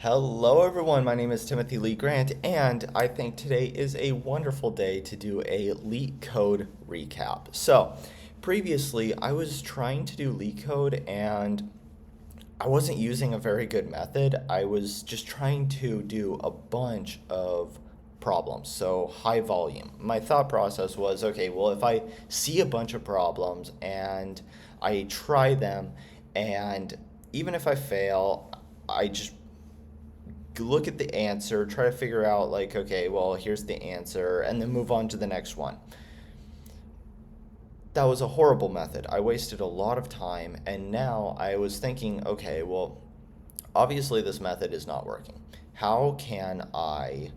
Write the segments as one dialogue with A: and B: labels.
A: Hello, everyone. My name is Timothy Lee Grant, and I think today is a wonderful day to do a Leetcode recap. So, previously, I was trying to do Leetcode, and I wasn't using a very good method. I was just trying to do a bunch of problems, so high volume. My thought process was, okay, well, if I see a bunch of problems and I try them, and even if I fail, I just look at the answer, try to figure out, like, okay, well, here's the answer, and then move on to the next one. That was a horrible method. I wasted a lot of time, and now I was thinking, okay, well, obviously this method is not working. How can I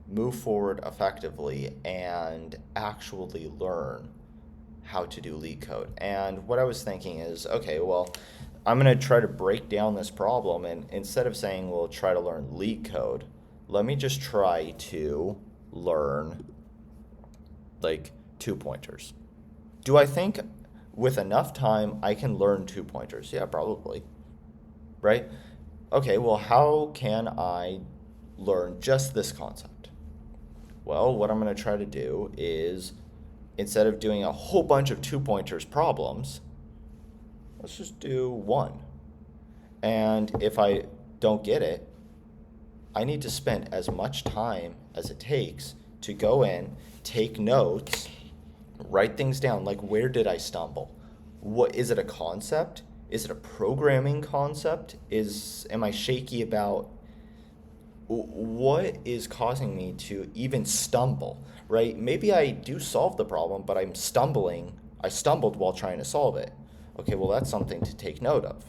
A: move forward effectively and actually learn how to do Leetcode? And what I was thinking is, okay, well, I'm going to try to break down this problem, and instead of saying, well, try to learn Leetcode, let me just try to learn like two pointers. Do I think with enough time I can learn two pointers? Yeah, probably. Right? Okay, well, how can I learn just this concept? Well, what I'm going to try to do is, instead of doing a whole bunch of two pointers problems, let's just do one. And if I don't get it, I need to spend as much time as it takes to go in, take notes, write things down, like, where did I stumble? What is it, a concept? Is it a programming concept? Am I shaky about what is causing me to even stumble, right? Maybe I do solve the problem, but I'm stumbling. I stumbled while trying to solve it. Okay, well, that's something to take note of.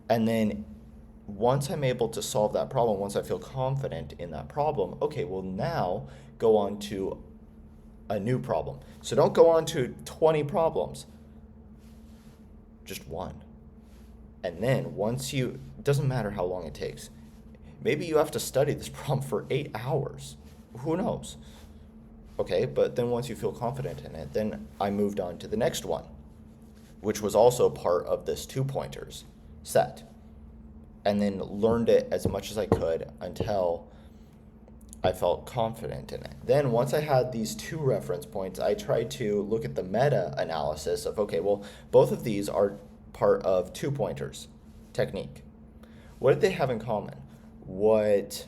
A: And then once I'm able to solve that problem, once I feel confident in that problem, okay, well, now go on to a new problem. So don't go on to 20 problems, just one. And then it doesn't matter how long it takes. Maybe you have to study this problem for 8 hours. Who knows? Okay, but then once you feel confident in it, then I moved on to the next one, which was also part of this two pointers set, and then learned it as much as I could until I felt confident in it. Then once I had these two reference points, I tried to look at the meta analysis of, okay, well, both of these are part of two pointers technique. What did they have in common? What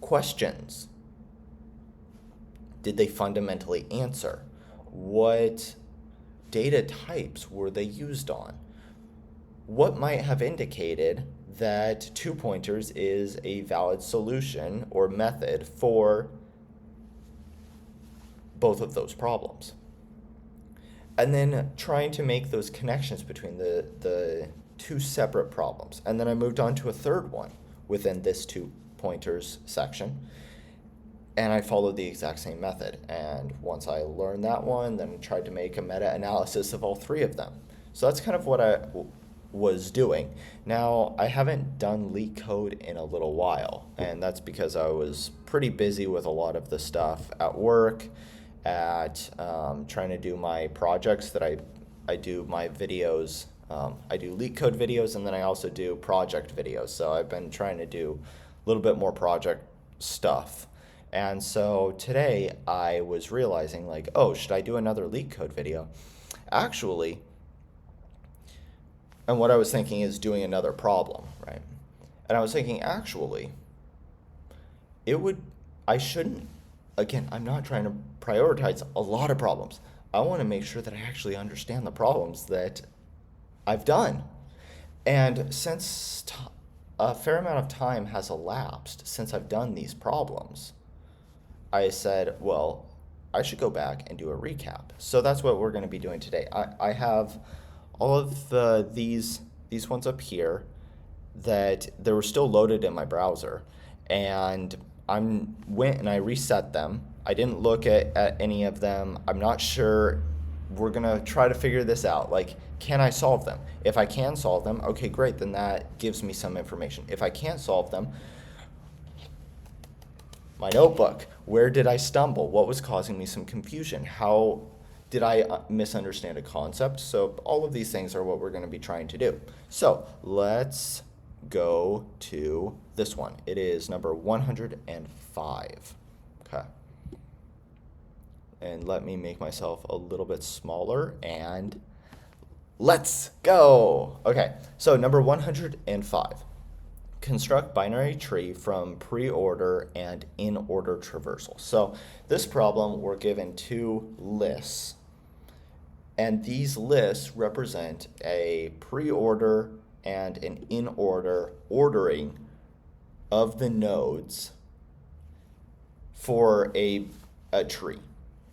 A: questions did they fundamentally answer? What data types were they used on? What might have indicated that two pointers is a valid solution or method for both of those problems? And then trying to make those connections between the two separate problems. And then I moved on to a third one within this two pointers section, and I followed the exact same method. And once I learned that one, then I tried to make a meta-analysis of all three of them. So that's kind of what I was doing. Now, I haven't done Leetcode in a little while, and that's because I was pretty busy with a lot of the stuff at work, at trying to do my projects that I do my videos. I do Leetcode videos, and then I also do project videos. So I've been trying to do a little bit more project stuff. And so today I was realizing, like, oh, should I do another Leetcode video? Actually, and what I was thinking is doing another problem, right? And I was thinking, actually, I shouldn't, again, I'm not trying to prioritize a lot of problems. I want to make sure that I actually understand the problems that I've done. And since a fair amount of time has elapsed since I've done these problems, I said, well, I should go back and do a recap. So that's what we're going to be doing today. I have all of these ones up here that they were still loaded in my browser, and I went and I reset them. I didn't look at any of them. I'm not sure. We're going to try to figure this out. Like, can I solve them? If I can solve them, okay, great. Then that gives me some information. If I can't solve them, my notebook. Where did I stumble? What was causing me some confusion? How did I misunderstand a concept? So all of these things are what we're going to be trying to do. So let's go to this one. It is number 105. Okay. And let me make myself a little bit smaller and let's go. Okay, so number 105. Construct binary tree from pre-order and in-order traversal. So this problem, we're given two lists. And these lists represent a pre-order and an in-order ordering of the nodes for a tree,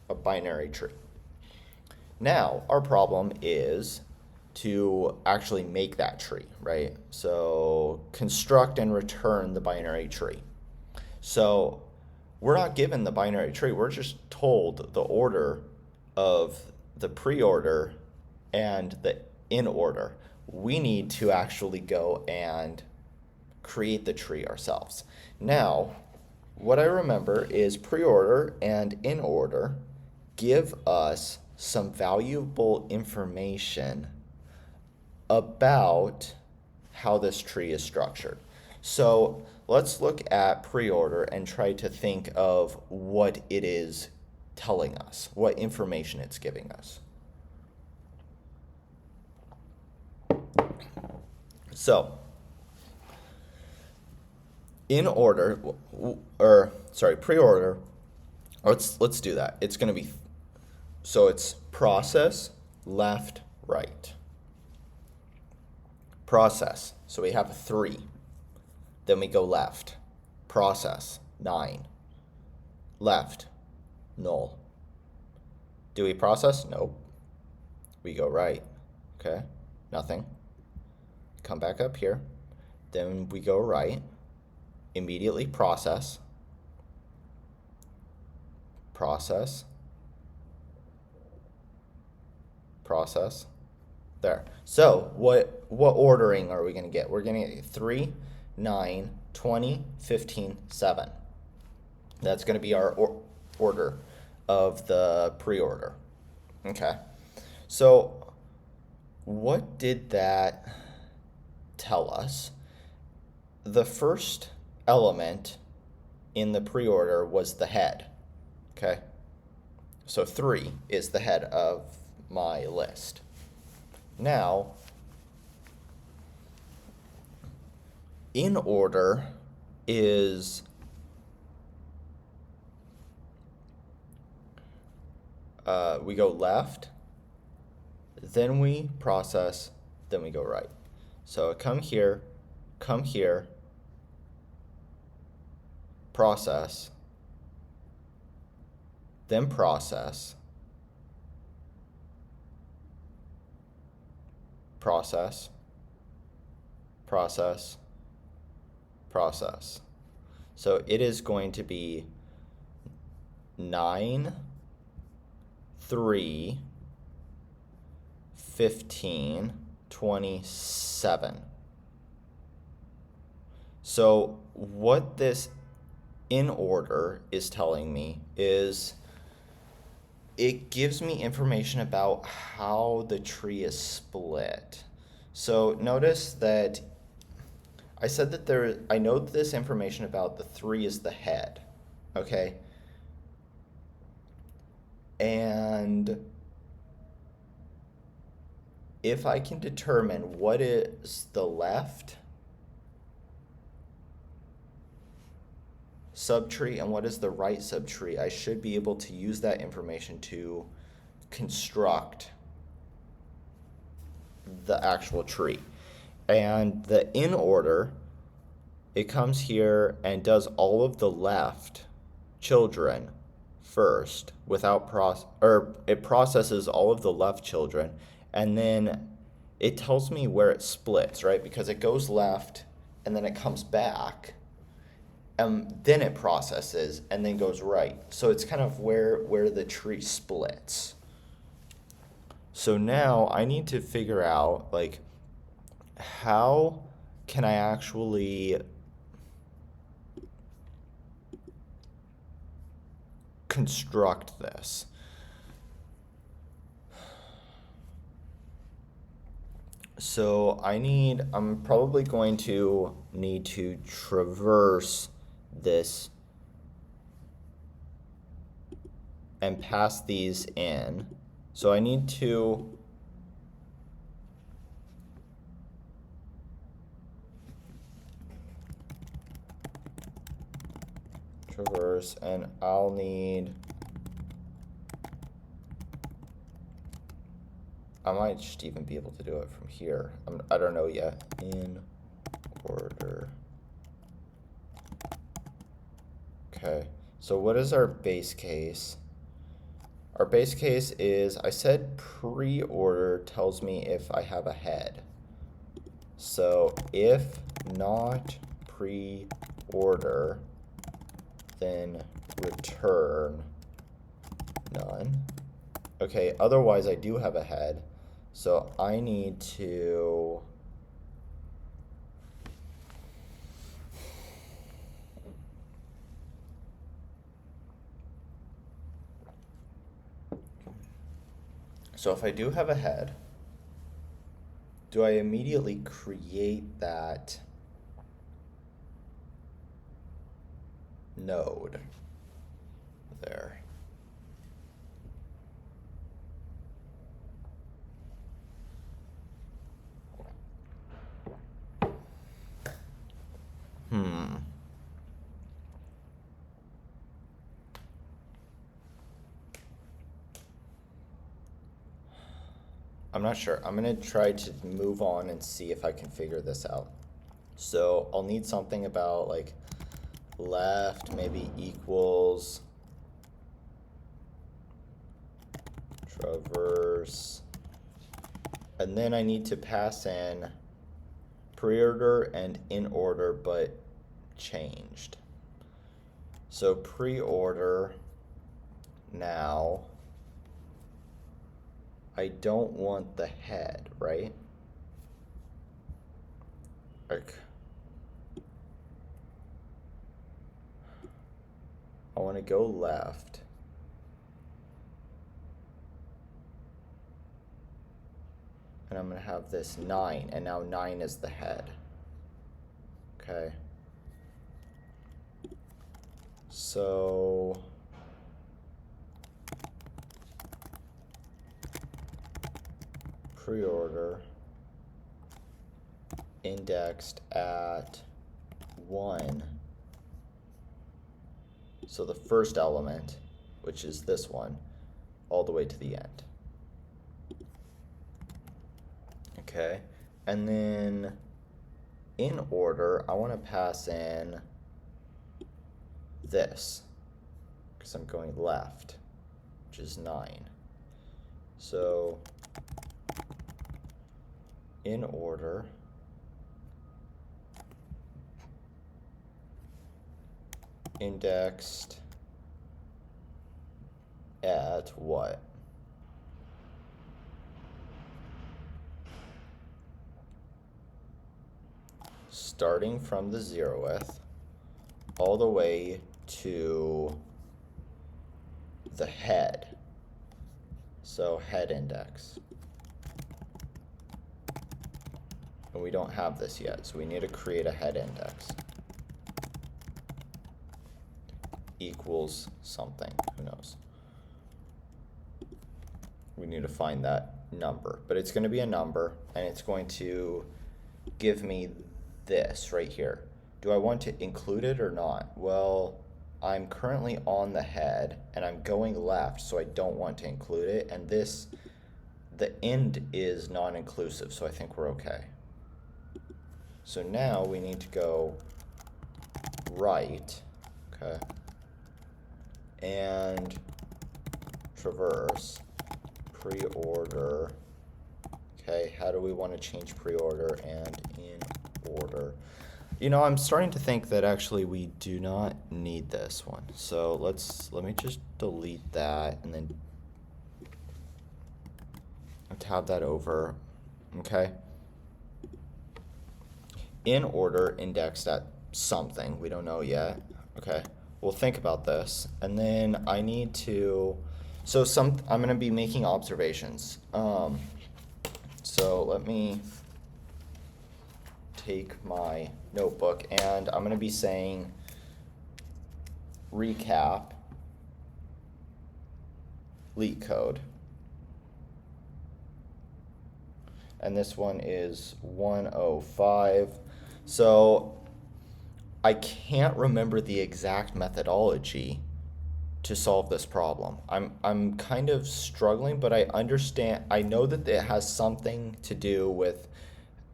A: a binary tree. Now, our problem is to actually make that tree, right? So construct and return the binary tree. So we're not given the binary tree, we're just told the order of the pre-order and the in-order. We need to actually go and create the tree ourselves. Now, what I remember is pre-order and in-order give us some valuable information about how this tree is structured. So let's look at pre-order and try to think of what it is telling us, what information it's giving us. So pre-order, let's do that. It's going to be, so it's process, left, right. Process, so we have 3. Then we go left. Process, 9. Left, null. Do we process? Nope. We go right. Okay, nothing. Come back up here. Then we go right. Immediately process. Process. Process. There. So what ordering are we going to get? We're going to get 3, 9, 20, 15, 7. That's going to be our order of the pre-order. Okay. So what did that tell us? The first element in the pre-order was the head. Okay. So 3 is the head of my list. Now, in order is we go left, then we process, then we go right. So come here, process, then process, process, process, process. So it is going to be 9, 3, 15, 27. So what this in order is telling me is it gives me information about how the tree is split. So notice that I said that I know this information about the 3 is the head, okay? And if I can determine what is the left subtree and what is the right subtree, I should be able to use that information to construct the actual tree. And the in order, it comes here and does all of the left children first without it processes all of the left children, and then it tells me where it splits, right? Because it goes left and then it comes back and then it processes and then goes right. So it's kind of where the tree splits. So now I need to figure out, like, how can I actually construct this? So I'm probably going to need to traverse this and pass these in. So I need to traverse, and I'll need, I might just even be able to do it from here. I don't know yet. In order. Okay, so what is our base case? Our base case is, I said pre-order tells me if I have a head. So if not pre-order, then return none. Okay, otherwise I do have a head. So I need to so if I do have a head, do I immediately create that node there? I'm not sure. I'm gonna try to move on and see if I can figure this out. So I'll need something about like left maybe equals traverse, and then I need to pass in pre-order and in order but changed. So pre-order now, I don't want the head, right? Like, I want to go left. And I'm going to have this 9, and now 9 is the head. Okay. So pre-order indexed at 1. So the first element, which is this one, all the way to the end. Okay, and then in order, I want to pass in this, because I'm going left, which is 9. So in order, indexed at what? Starting from the 0th all the way to the head. So head index. And we don't have this yet, so we need to create a head index. Equals something, who knows? We need to find that number, but it's going to be a number, and it's going to give me this right here. Do I want to include it or not? Well, I'm currently on the head, and I'm going left, so I don't want to include it, and this, the end is non-inclusive, so I think we're okay. So now we need to go right, okay, and traverse pre-order. Okay, how do we want to change pre-order and in order? You know, I'm starting to think that actually we do not need this one. So let me just delete that and then tab that over. Okay. In order indexed at something, we don't know yet. Okay, we'll think about this, and then I need to, I'm gonna be making observations. So let me take my notebook and I'm going to be saying recap Leetcode. And this one is 105. So I can't remember the exact methodology to solve this problem. I'm kind of struggling, but I know that it has something to do with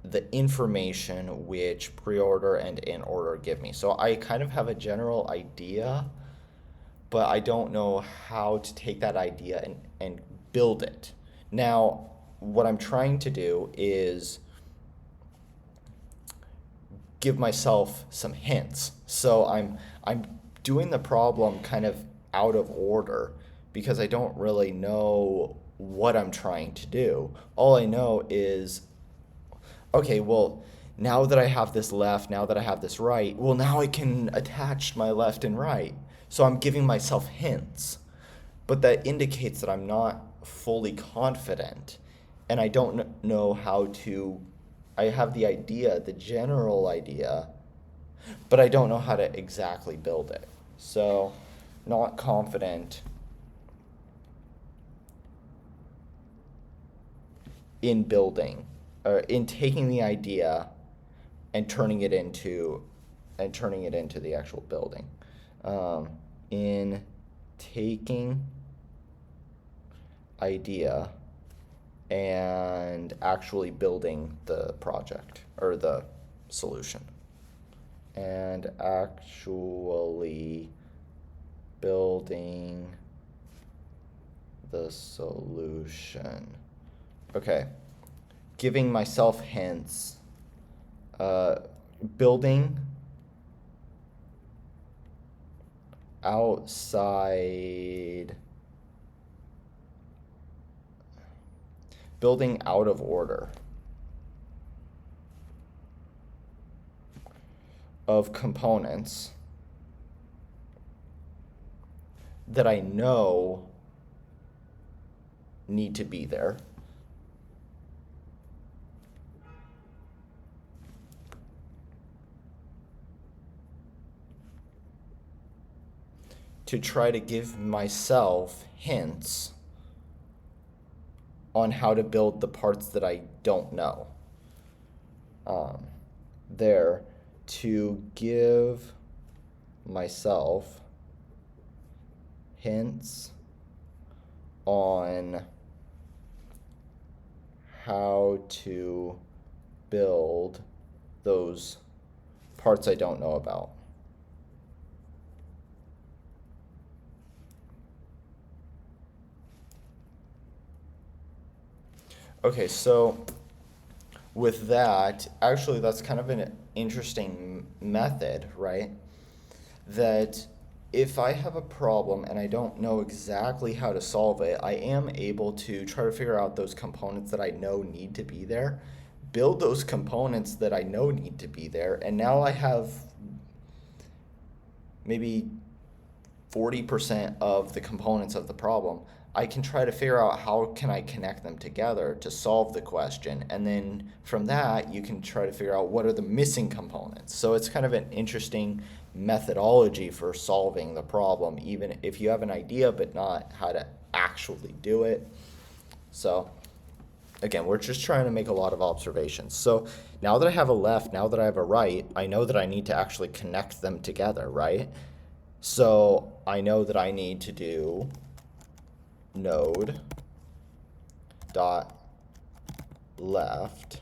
A: the information which pre-order and in order give me. So I kind of have a general idea, but I don't know how to take that idea and build it. Now, what I'm trying to do is give myself some hints. So I'm doing the problem kind of out of order because I don't really know what I'm trying to do. All I know is, okay, well, now that I have this left, now that I have this right, well, now I can attach my left and right. So I'm giving myself hints, but that indicates that I'm not fully confident and I don't know how to, I have the idea, the general idea, but I don't know how to exactly build it. So, not confident in building, or in taking the idea and turning it into the actual building. In taking idea and actually building the project or the solution. And actually building the solution. Okay. Giving myself hints. Building out of order of components that I know need to be there. To try to give myself hints on how to build the parts that I don't know. To give myself hints on how to build those parts I don't know about. Okay, so with that, actually that's kind of an interesting method, right? That if I have a problem and I don't know exactly how to solve it, I am able to try to figure out those components that I know need to be there, build those components that I know need to be there, and now I have maybe 40% of the components of the problem. I can try to figure out how can I connect them together to solve the question, and then from that you can try to figure out what are the missing components. So it's kind of an interesting methodology for solving the problem, even if you have an idea but not how to actually do it. So again, we're just trying to make a lot of observations. So now that I have a left, now that I have a right, I know that I need to actually connect them together, right? So I know that I need to do node dot left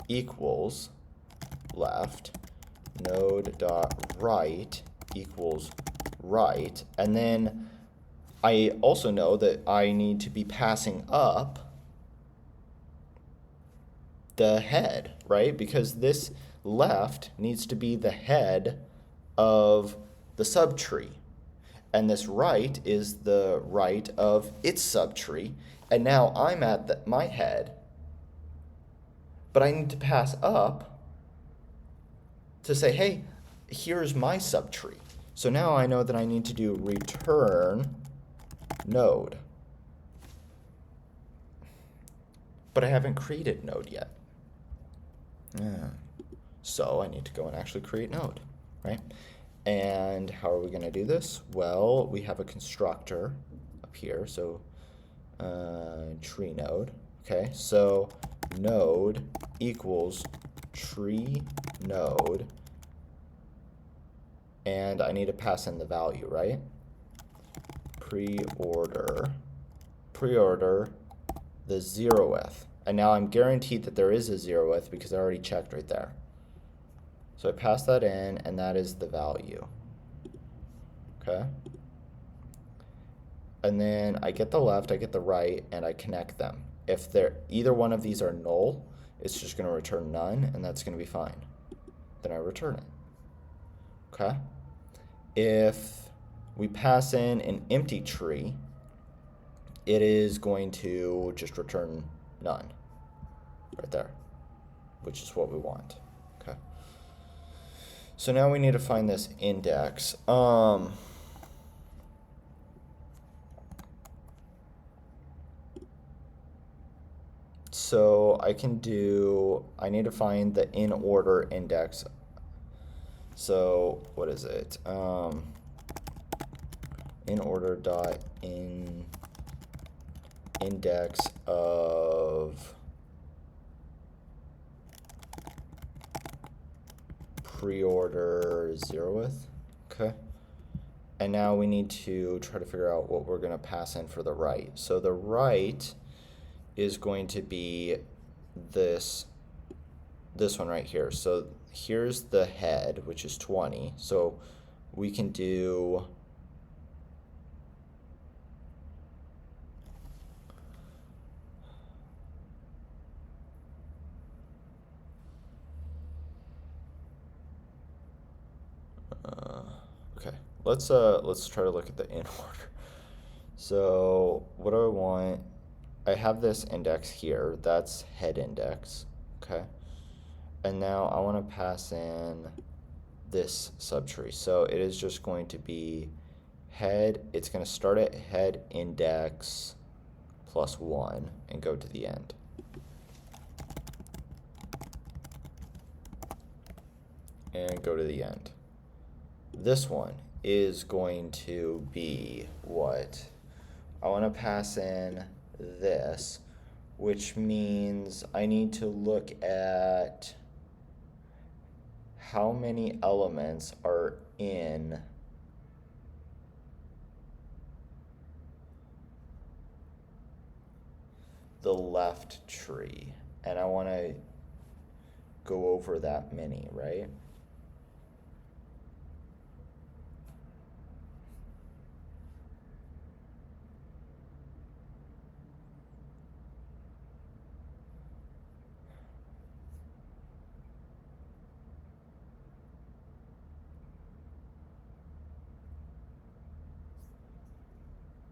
A: equals left, node dot right equals right, and then I also know that I need to be passing up the head, right? Because this left needs to be the head of the subtree. And this right is the right of its subtree. And now I'm at my head, but I need to pass up to say, hey, here's my subtree. So now I know that I need to do return node. But I haven't created node yet. So I need to go and actually create node, right? And how are we going to do this? Well, we have a constructor up here, so tree node. Okay, so node equals tree node, and I need to pass in the value, right? Preorder the 0th. And now I'm guaranteed that there is a 0th because I already checked right there. So I pass that in, and that is the value. Okay? And then I get the left, I get the right, and I connect them. If either one of these are null, it's just going to return none, and that's going to be fine. Then I return it. Okay? If we pass in an empty tree, it is going to just return none right there, which is what we want. Okay. So now we need to find this index. So I need to find the in order index. So what is it? In order dot index of preorder 0th. Okay. And now we need to try to figure out what we're going to pass in for the right. So the right is going to be this one right here. So here's the head, which is 20. So we can do okay. Let's try to look at the in order. So what do I want? I have this index here. That's head index. Okay. And now I want to pass in this subtree. So it is just going to be head. It's going to start at head index plus 1 and go to the end. And go to the end. This one is going to be what? I want to pass in this, which means I need to look at how many elements are in the left tree, and I want to go over that many, right?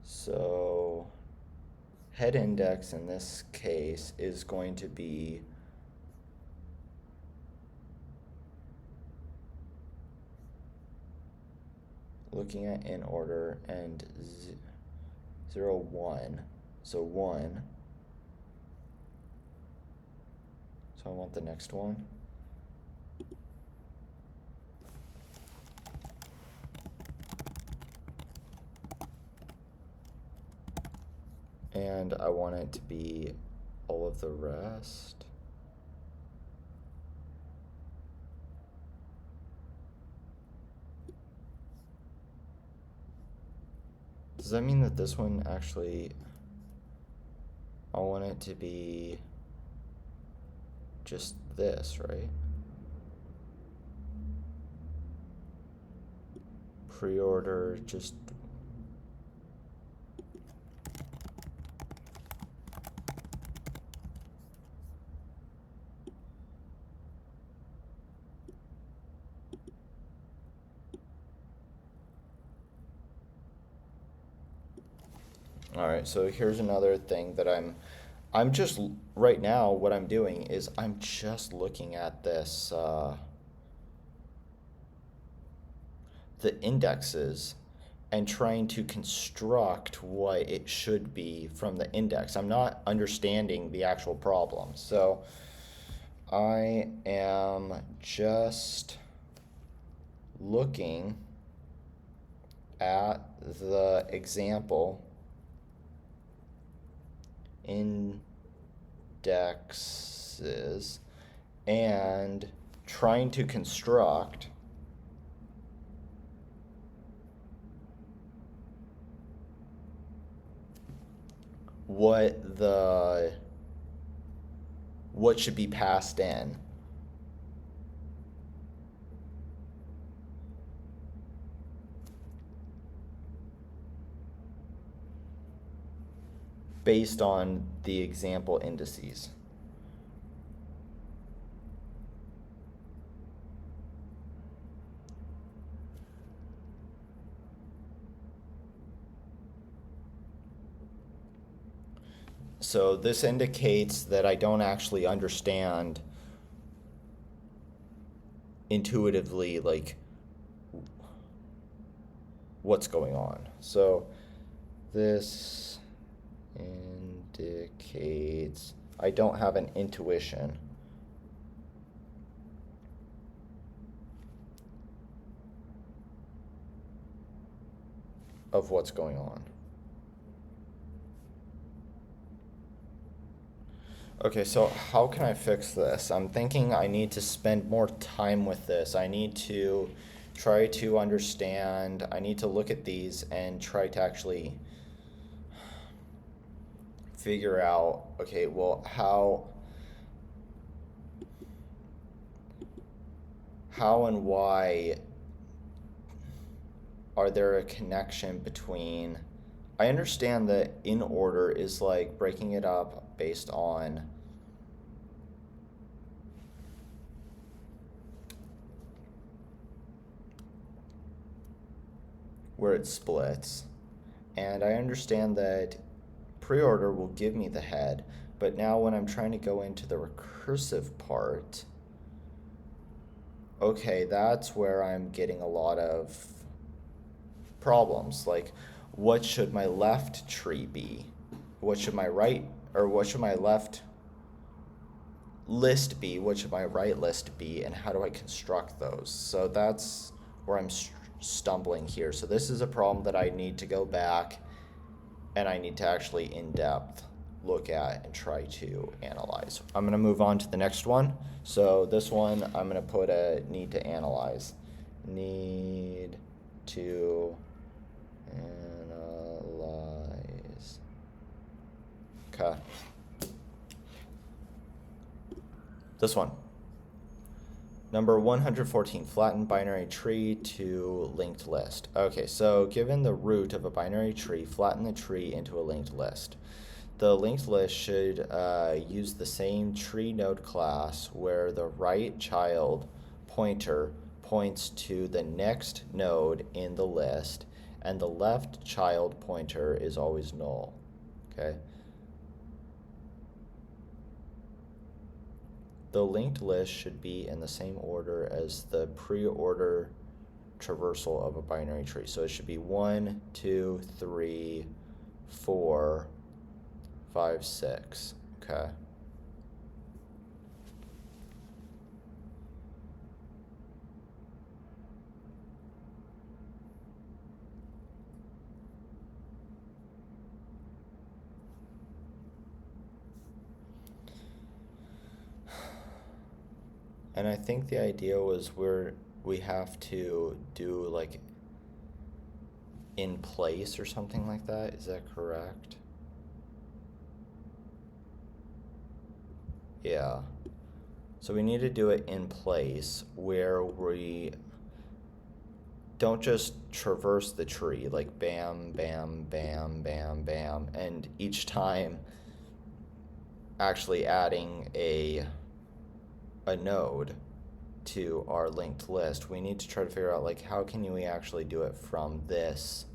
A: So head index in this case is going to be looking at in order and 0, 1. So 1. So I want the next one. And I want it to be all of the rest. Does that mean that this one actually, I want it to be just this, right? Pre-order just all right, so here's another thing that I'm just, right now, what I'm doing is I'm just looking at this, the indexes and trying to construct what it should be from the index. I'm not understanding the actual problem. So I am just looking at the example indexes and trying to construct what should be passed in. Based on the example indices. So this indicates that I don't actually understand intuitively like what's going on. So this indicates I don't have an intuition of what's going on. Okay, so how can I fix this? I'm thinking I need to spend more time with this. I need to try to understand, I need to look at these and try to actually figure out, okay, well, how and why are there a connection between, I understand that in order is like breaking it up based on where it splits. And I understand that pre-order will give me the head, but now when I'm trying to go into the recursive part, okay, that's where I'm getting a lot of problems. Like, what should my left tree be? What should my right, or what should my left list be? What should my right list be? And how do I construct those? So that's where I'm stumbling here. So this is a problem that I need to go back and I need to actually in-depth look at and try to analyze. I'm going to move on to the next one. So this one, I'm going to put a need to analyze. Need to analyze. Okay. This one. Number 114, flatten binary tree to linked list. Okay, so given the root of a binary tree, flatten the tree into a linked list. The linked list should use the same tree node class where the right child pointer points to the next node in the list and the left child pointer is always null. Okay. The linked list should be in the same order as the pre-order traversal of a binary tree. So it should be 1, 2, 3, 4, 5, 6. Okay. And I think the idea was we have to do like in place or something like that. Is that correct? Yeah. So we need to do it in place where we don't just traverse the tree like bam, bam, bam, bam, bam, and each time actually adding a node to our linked list. We need to try to figure out like how can we actually do it from this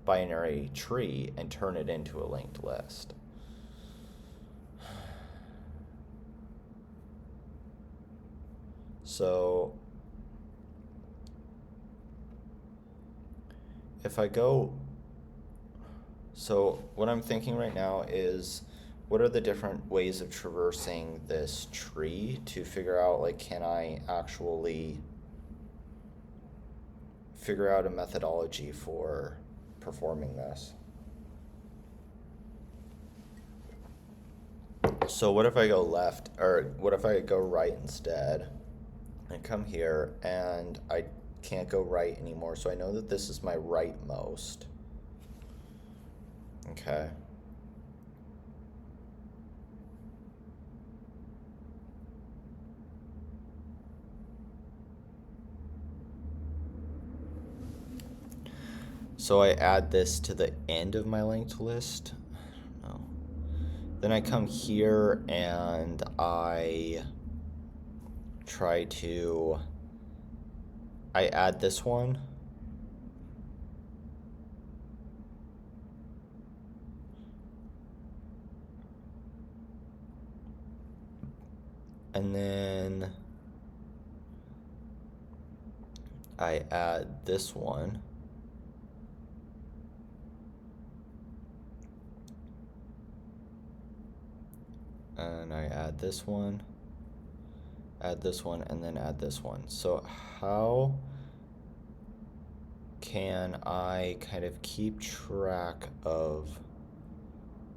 A: binary tree and turn it into a linked list. So if I go, so what I'm thinking right now is what are the different ways of traversing this tree to figure out, like, can I actually figure out a methodology for performing this? So what if I go left, or what if I go right instead? I come here and I can't go right anymore, so I know that this is my rightmost. Okay. So I add this to the end of my linked list. No. Then I come here and I add this one. And then I add this one. And I add this one, and then add this one. So how can I kind of keep track of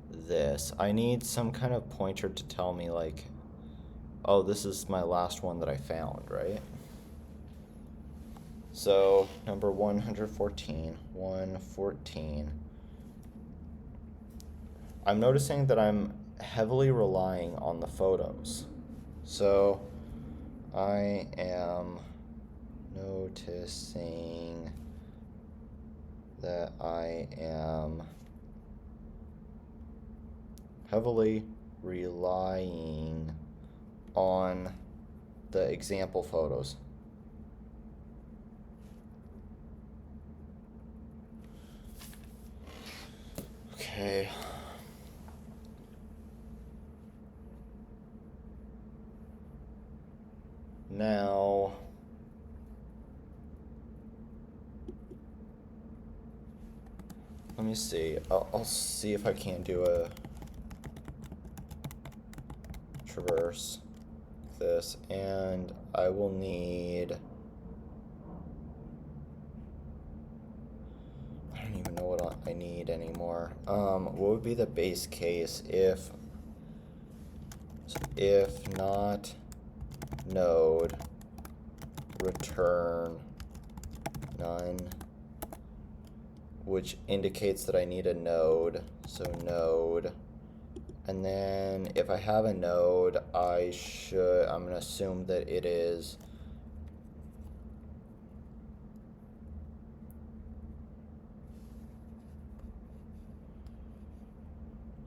A: this? I need some kind of pointer to tell me, like, oh, this is my last one that I found, right? So number 114, 114. I'm noticing that I'm heavily relying on the photos. So I am noticing that I am heavily relying on the example photos. Okay. Now, let me see. I'll see if I can do a traverse this, and I will need, I don't even know what I need anymore. What would be the base case if not node return none, which indicates that I need a node. So node, and then if I have a node, I'm going to assume that it is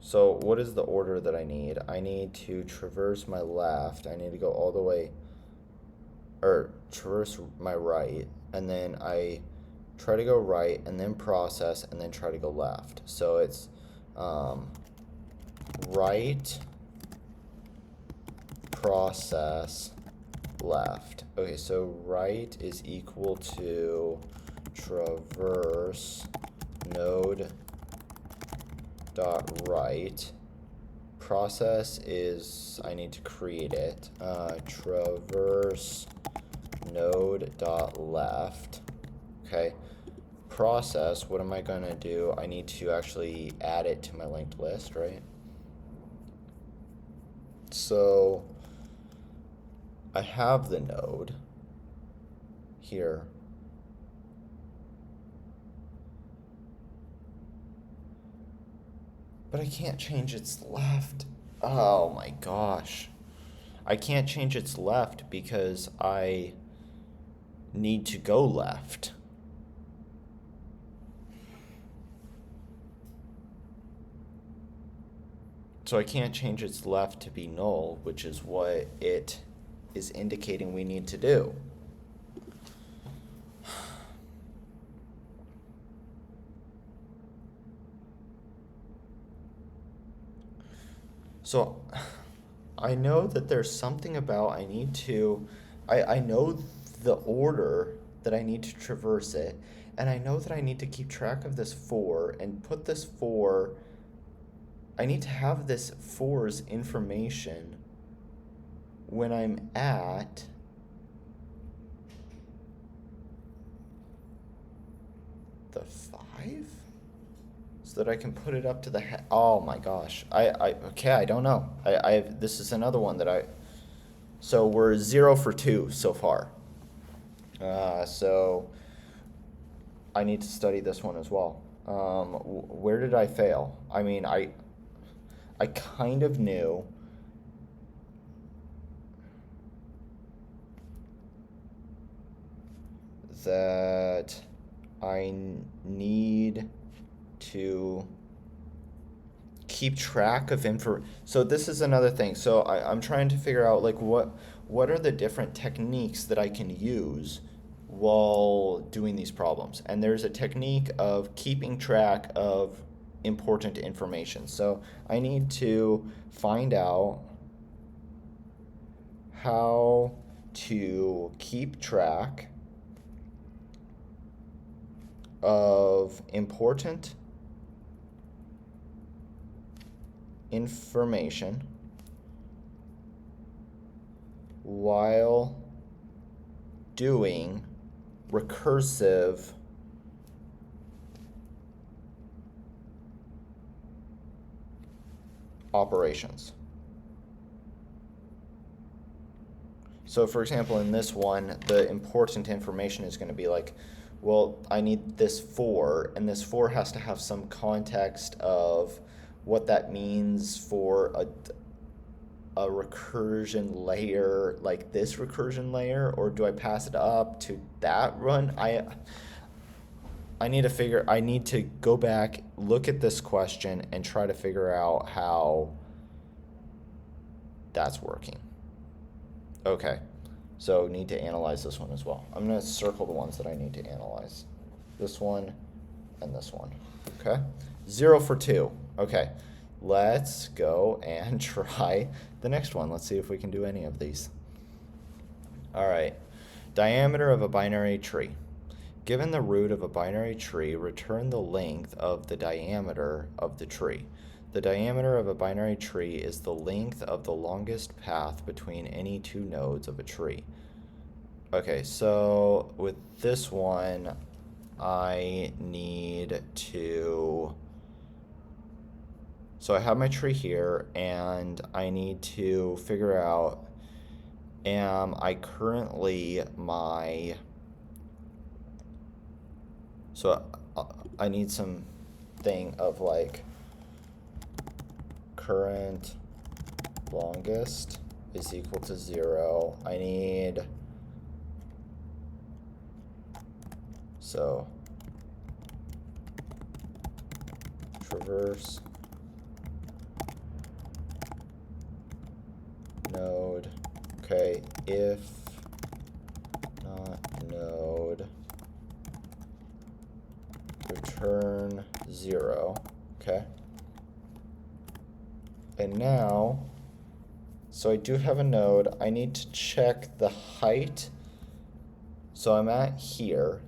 A: so what is the order that I need? I need to traverse my left. I need to go all the way, or traverse my right, and then I try to go right, and then process, and then try to go left. So it's right, process, left. Okay, so right is equal to traverse node dot right. Process is, I need to create it. Traverse node dot left. Okay. Process, what am I going to do? I need to actually add it to my linked list, right? So I have the node here. But I can't change its left. Oh my gosh. I can't change its left because I need to go left. So I can't change its left to be null, which is what it is indicating we need to do. So I know that there's something about I know the order that I need to traverse it, and I know that I need to keep track of this 4 and put this 4 I need to have this 4's information when I'm at the 5, so that I can put it up to the oh my gosh. Okay, I don't know. This is another one that so we're 0 for 2 so far. So I need to study this one as well. Where did I fail? I mean, I kind of knew that I need to keep track of info. So this is another thing. So I'm trying to figure out like what are the different techniques that I can use while doing these problems. And there's a technique of keeping track of important information. So I need to find out how to keep track of important information while doing recursive operations. So for example, in this one, the important information is going to be like, well, I need this 4, and this 4 has to have some context of what that means for a recursion layer, like this recursion layer, or do I pass it up to that run? I need to go back, look at this question, and try to figure out how that's working. Okay, so need to analyze this one as well. I'm going to circle the ones that I need to analyze. This one and this one. Okay, 0 for 2. Okay, let's go and try the next one. Let's see if we can do any of these. All right, diameter of a binary tree. Given the root of a binary tree, return the length of the diameter of the tree. The diameter of a binary tree is the length of the longest path between any 2 nodes of a tree. Okay, so with this one, I need to... So I have my tree here, and I need to figure out, am I currently my... So I need some thing of like current longest is equal to 0. I need, so traverse node, okay, if not node, return 0, okay. And now, so I do have a node. I need to check the height. So I'm at here.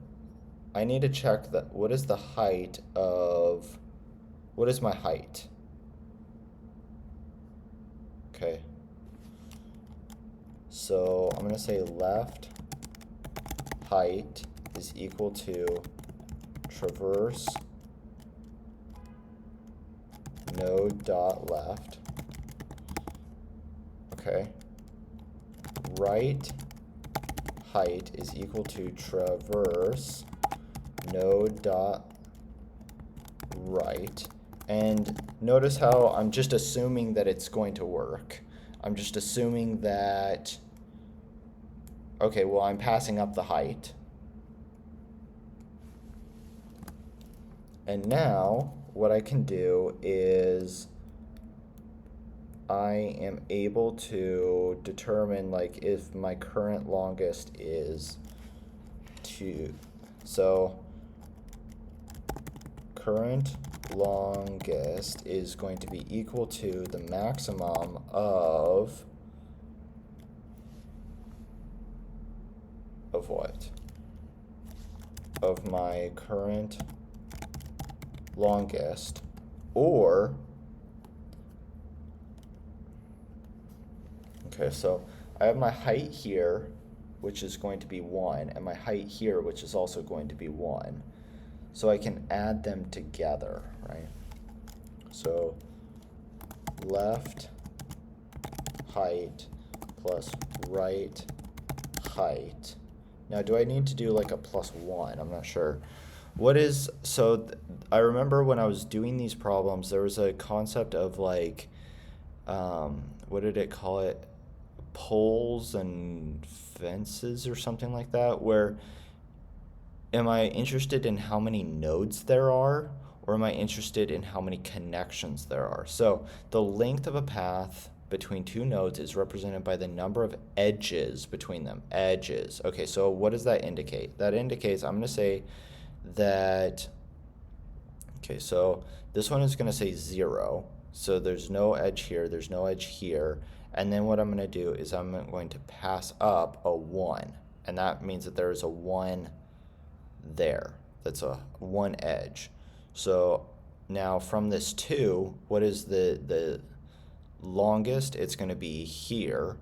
A: I need to check that. What is the height of, what is my height? Okay. So I'm going to say left height is equal to traverse node dot left. Okay. Right height is equal to traverse node dot right. And notice how I'm just assuming that it's going to work. I'm just assuming that, okay, well, I'm passing up the height. And now what I can do is I am able to determine like if my current longest is 2. So current longest is going to be equal to the maximum of what? Of my current longest, or Okay, so I have my height here, which is going to be 1, and my height here, which is also going to be 1. So I can add them together, right? So left height plus right height. Now, do I need to do like a +1? I'm not sure. What is, so I remember when I was doing these problems, there was a concept of like, what did it call it? Poles and fences or something like that, where am I interested in how many nodes there are, or am I interested in how many connections there are? So the length of a path between two nodes is represented by the number of edges between them. Edges. Okay, so what does that indicate? That indicates, I'm going to say that, okay, so this one is going to say 0. So there's no edge here, there's no edge here. And then what I'm going to do is I'm going to pass up a 1. And that means that there is a 1 there. That's a 1 edge. So now from this 2, what is the longest? It's going to be here,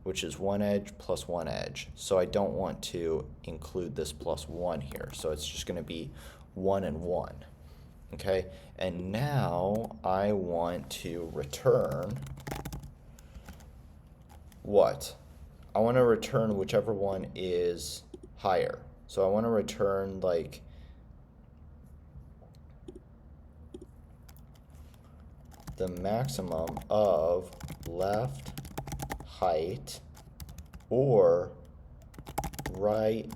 A: which is 1 edge plus 1 edge. So I don't want to include this +1 here. So it's just going to be 1 and 1. Okay, and now I want to return what? I want to return whichever one is higher. So I want to return like the maximum of left height or right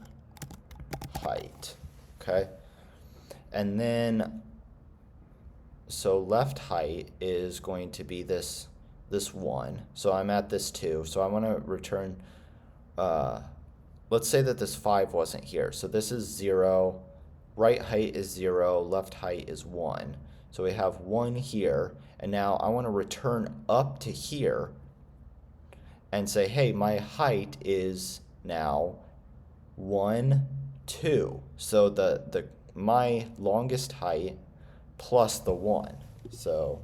A: height. Okay, and then so left height is going to be this 1. So I'm at this 2. So I want to return, let's say that this 5 wasn't here. So this is 0, right height is 0, left height is 1. So we have 1 here, and now I want to return up to here and say, hey, my height is now 1, 2. So my longest height plus the 1. So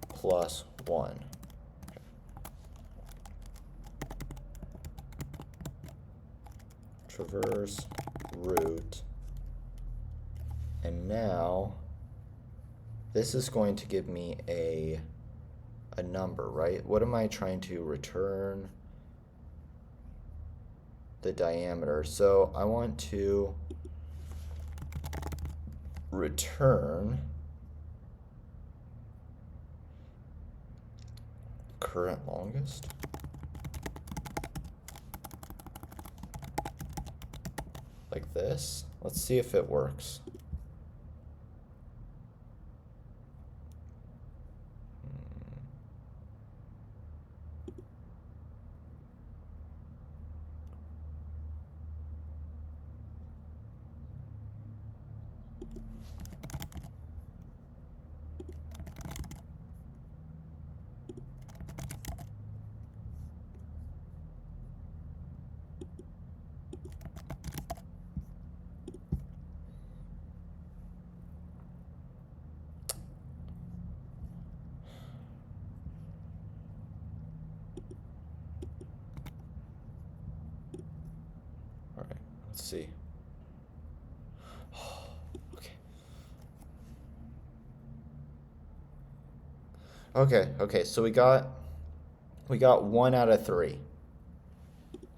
A: +1. Traverse route. And now this is going to give me a number, right? What am I trying to return? The diameter. So I want to return current longest. Like this. Let's see if it works. Let's see. Okay, so we got 1 out of 3.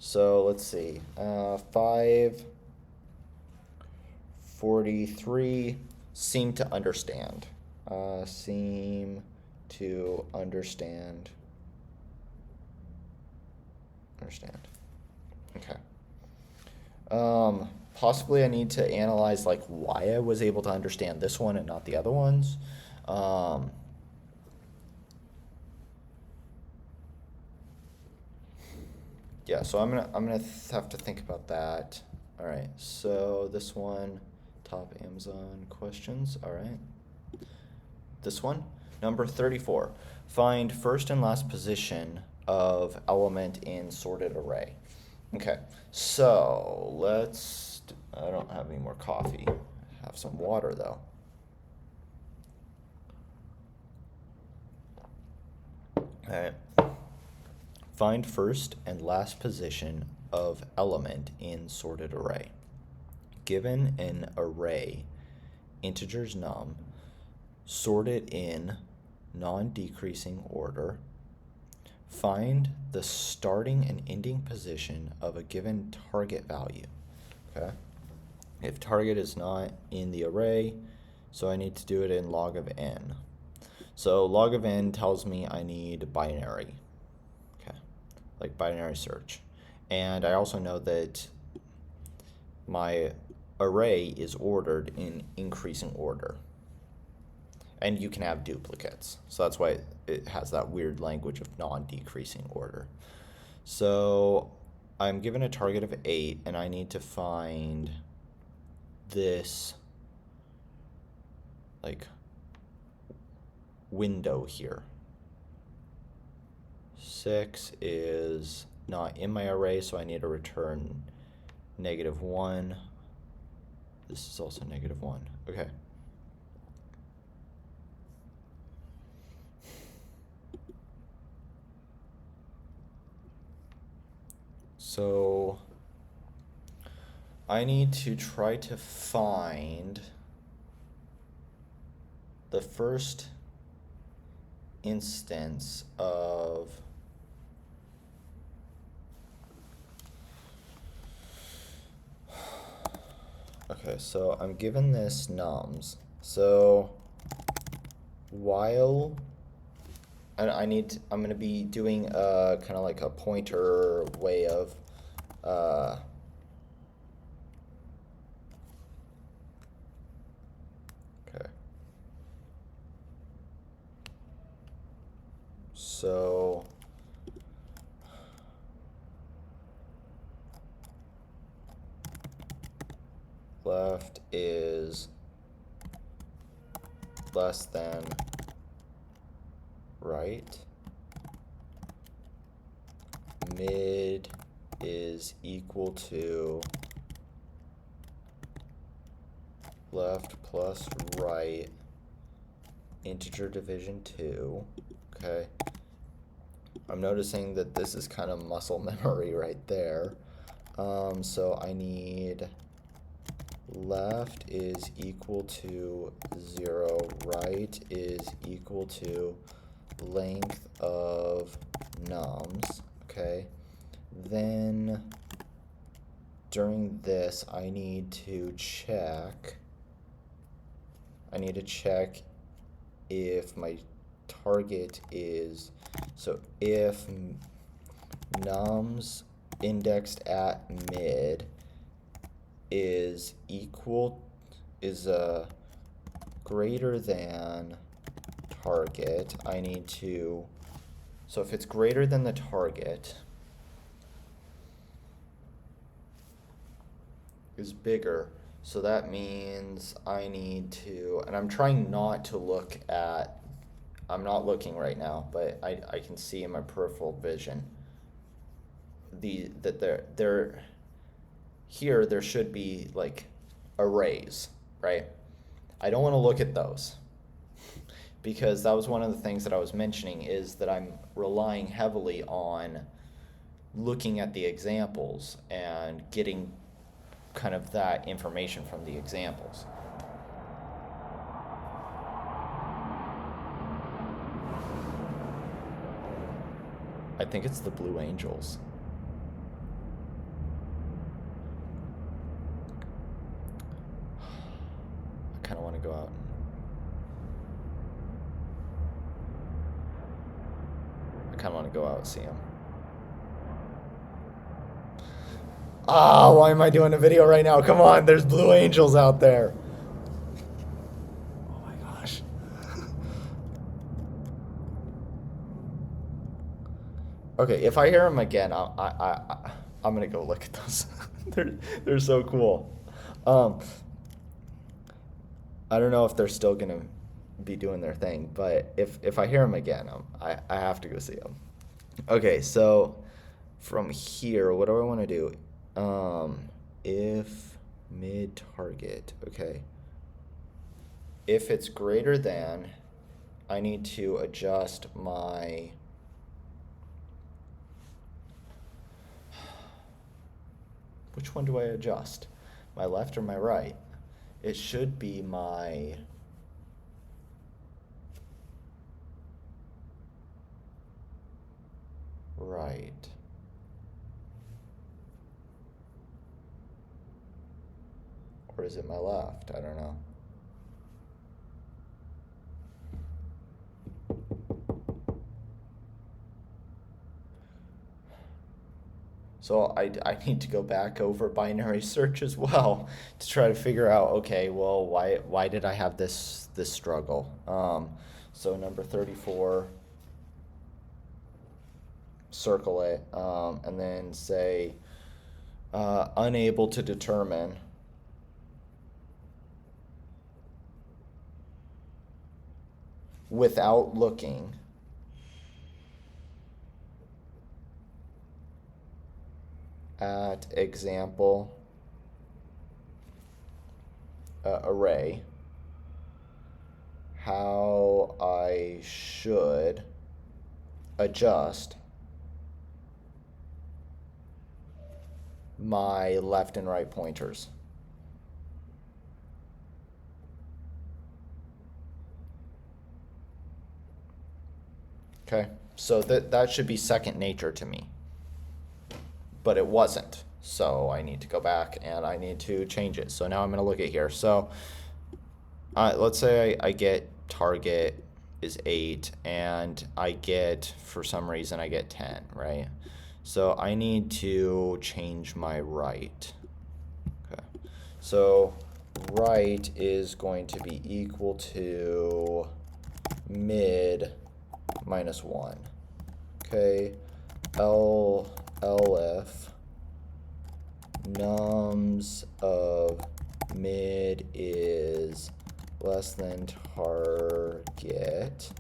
A: So let's see. 543 seem to understand. Seem to understand. Okay. Possibly I need to analyze like why I was able to understand this one and not the other ones. Yeah, so I'm gonna have to think about that. All right, so this one, top Amazon questions. All right, this one, number 34. Find first and last position of element in sorted array. Okay, so let's, I don't have any more coffee. I have some water though. All right, Find first and last position of element in sorted array. Given an array, integers num, sort it in non-decreasing order. Find the starting and ending position of a given target value. Okay. If target is not in the array, so I need to do it in log of n. So log of n tells me I need binary. Okay. Like binary search. And I also know that my array is ordered in increasing order. And you can have duplicates. So that's why it has that weird language of non-decreasing order. So I'm given a target of 8, and I need to find this like window here. 6 is not in my array, so I need to return -1. This is also -1. Okay. So I need to try to find the first instance of okay, so I'm given this nums. So while I'm going to be doing kind of like a pointer way of okay. So left is less than right. Mid is equal to left plus right, integer division 2. Okay. I'm noticing that this is kind of muscle memory right there. So I need left is equal to 0, right is equal to length of nums. Okay. Then during this, I need to check if my target is, so if nums indexed at mid is greater than target, I need to, so if it's greater than the target is bigger, so that means I need to, and I'm trying not to look at, I'm not looking right now, but I can see in my peripheral vision that there should be like arrays, right? I don't want to look at those because that was one of the things that I was mentioning, is that I'm relying heavily on looking at the examples and getting kind of that information from the examples. I think it's the Blue Angels. I kind of want to go out and see them. Ah, why am I doing a video right now? Come on, there's Blue Angels out there. Oh my gosh. Okay, if I hear them again, I'm gonna go look at those. they're so cool. I don't know if they're still gonna be doing their thing, but if I hear them again, I have to go see them. Okay, so from here, what do I want to do? If mid target, okay. If it's greater than, I need to adjust my Which one do I adjust? My left or my right? It should be my right. Or is it my left? I don't know. So I need to go back over binary search as well to try to figure out, okay, well, why did I have this struggle? So number 34, circle it, and then say unable to determine without looking at example array how I should adjust my left and right pointers. Okay, so that should be second nature to me. But it wasn't. So I need to go back and I need to change it. So now I'm going to look at here. So let's say I get target is 8 and I get, for some reason, I get 10, right? So I need to change my right. Okay. So right is going to be equal to mid minus 1. Okay. LF nums of mid is less than target.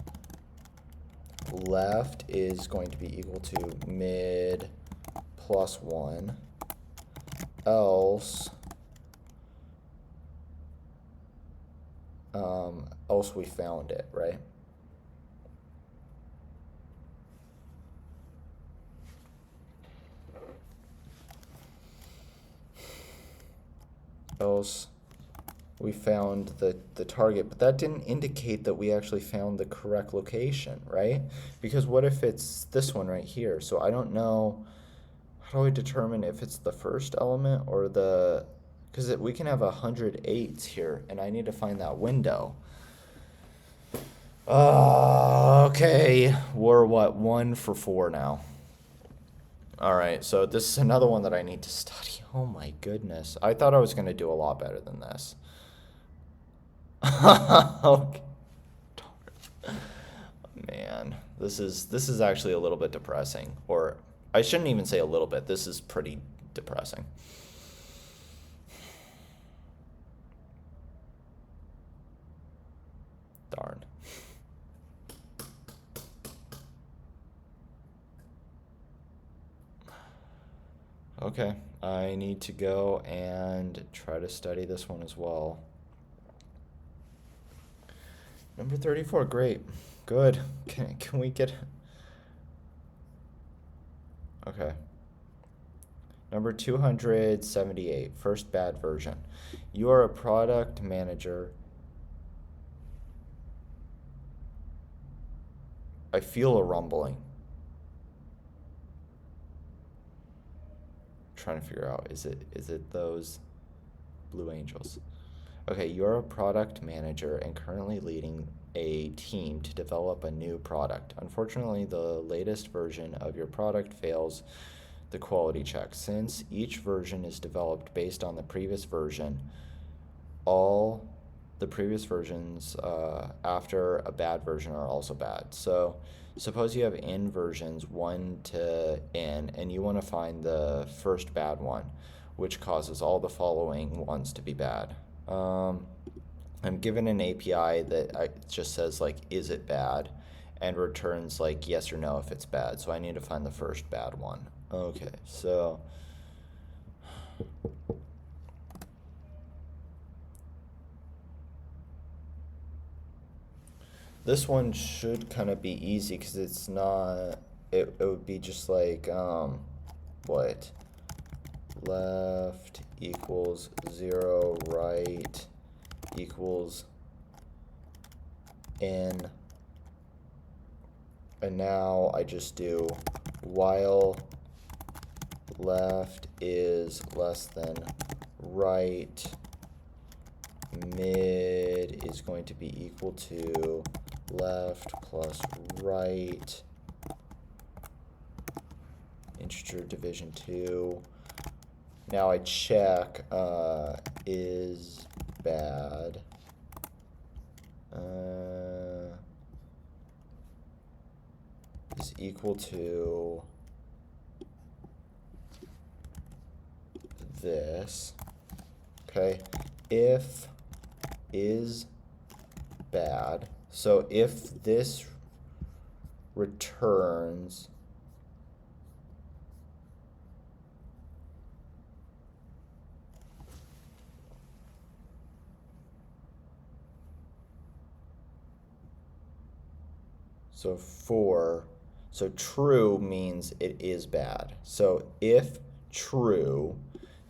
A: Left is going to be equal to mid plus 1. Else we found it, right? Else we found the target, but that didn't indicate that we actually found the correct location, right? Because what if it's this one right here? So I don't know, how do I determine if it's the first element or the, because we can have 108s here, and I need to find that window. Okay, we're what, 1 for 4 now. All right, so this is another one that I need to study. Oh my goodness. I thought I was going to do a lot better than this. Okay. Man, this is actually a little bit depressing. Or I shouldn't even say a little bit. This is pretty depressing. Darn. Okay, I need to go and try to study this one as well. Number 34, great, good. Can we get... Okay. Number 278, first bad version. You are a product manager. I feel a rumbling. Trying to figure out, is it those Blue Angels? Okay, you're a product manager and currently leading a team to develop a new product. Unfortunately, the latest version of your product fails the quality check. Since each version is developed based on the previous version, all the previous versions after a bad version are also bad. So suppose you have n versions 1 to n, and you want to find the first bad one, which causes all the following ones to be bad. I'm given an API that just says like, is it bad? And returns like yes or no if it's bad. So I need to find the first bad one. Okay, so this one should kind of be easy because it's not, it would be just like, what? left equals 0, right equals n. And now I just do while left is less than right, mid is going to be equal to left plus right, integer division 2. Now I check is bad. Is equal to this. Okay, if is bad. So if this returns so true means it is bad. So if true,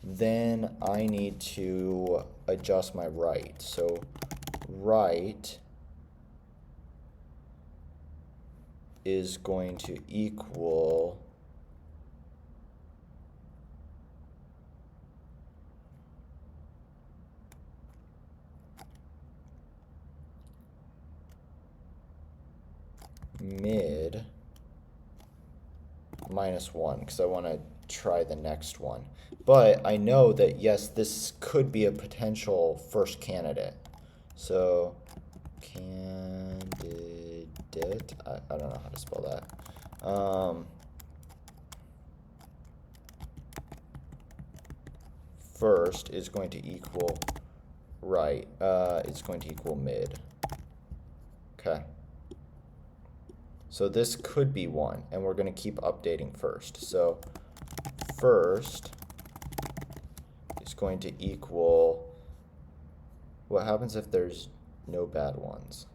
A: then I need to adjust my right. So right is going to equal mid minus 1, because I want to try the next one. But I know that, yes, this could be a potential first candidate. So candidate, I don't know how to spell that. First is going to equal right. It's going to equal mid. Okay. So this could be 1, and we're going to keep updating first. So first is going to equal, what happens if there's no bad ones?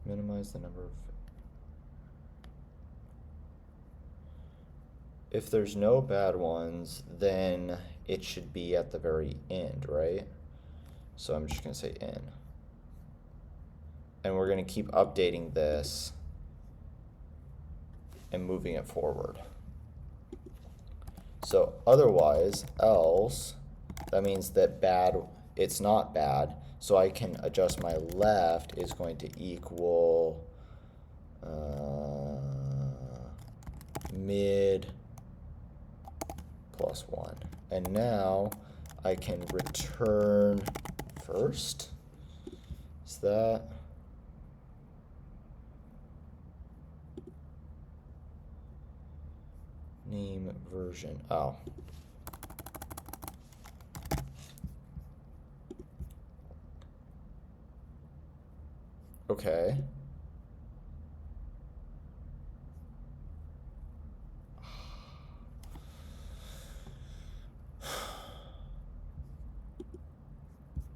A: Minimize the number of, if there's no bad ones, then it should be at the very end, right? So I'm just going to say n. And we're going to keep updating this and moving it forward. So otherwise, else, that means that bad, it's not bad. So I can adjust my left is going to equal mid plus 1. And now I can return first. Is that? Name version. Oh. Okay.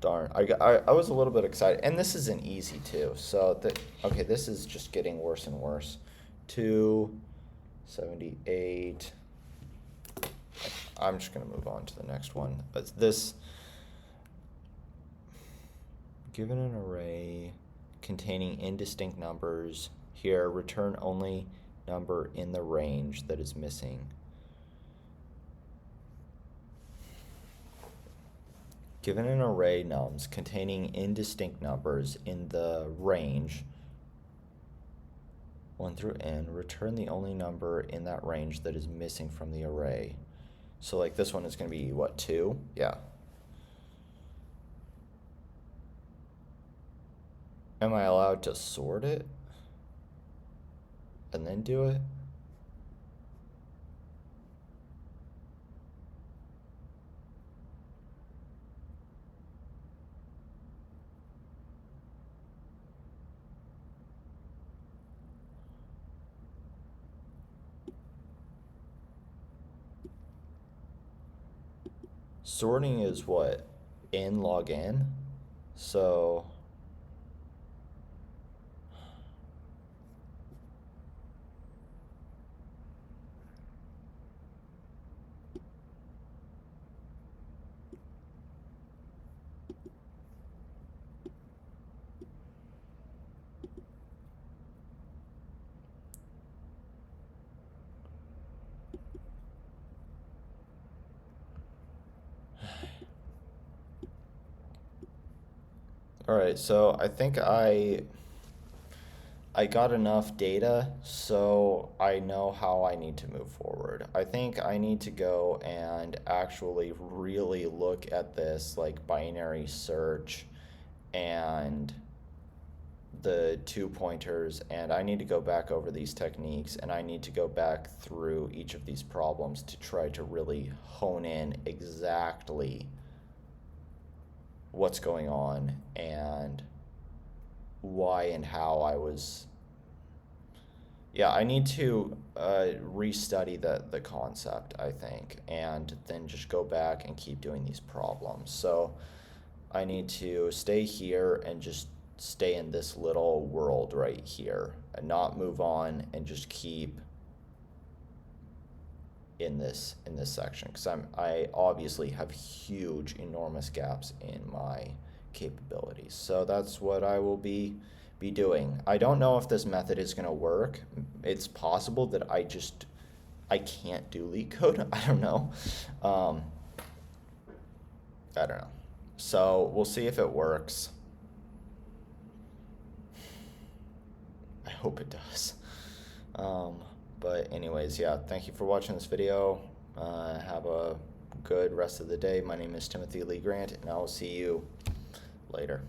A: Darn, I was a little bit excited, and this isn't easy too. So okay, this is just getting worse and worse. 278. I'm just gonna move on to the next one. But this, given an array containing indistinct numbers, here return only number in the range that is missing. Given an array nums containing indistinct numbers in the range 1 through n, return the only number in that range that is missing from the array. So like this one is going to be what, 2? Yeah. Am I allowed to sort it and then do it? Sorting is what? N log n? So All right, so I think I got enough data, so I know how I need to move forward. I think I need to go and actually really look at this like binary search and the two pointers, and I need to go back over these techniques, and I need to go back through each of these problems to try to really hone in exactly what's going on and why and how I was. Yeah, I need to restudy the concept, I think, and then just go back and keep doing these problems. So I need to stay here and just stay in this little world right here and not move on and just keep in this section, because I obviously have huge, enormous gaps in my capabilities. So that's what I will be doing. I don't know if this method is going to work. It's possible that I can't do Leetcode. I don't know. I don't know. So we'll see if it works. I hope it does. But anyways, yeah, thank you for watching this video. Have a good rest of the day. My name is Timothy Lee Grant, and I will see you later.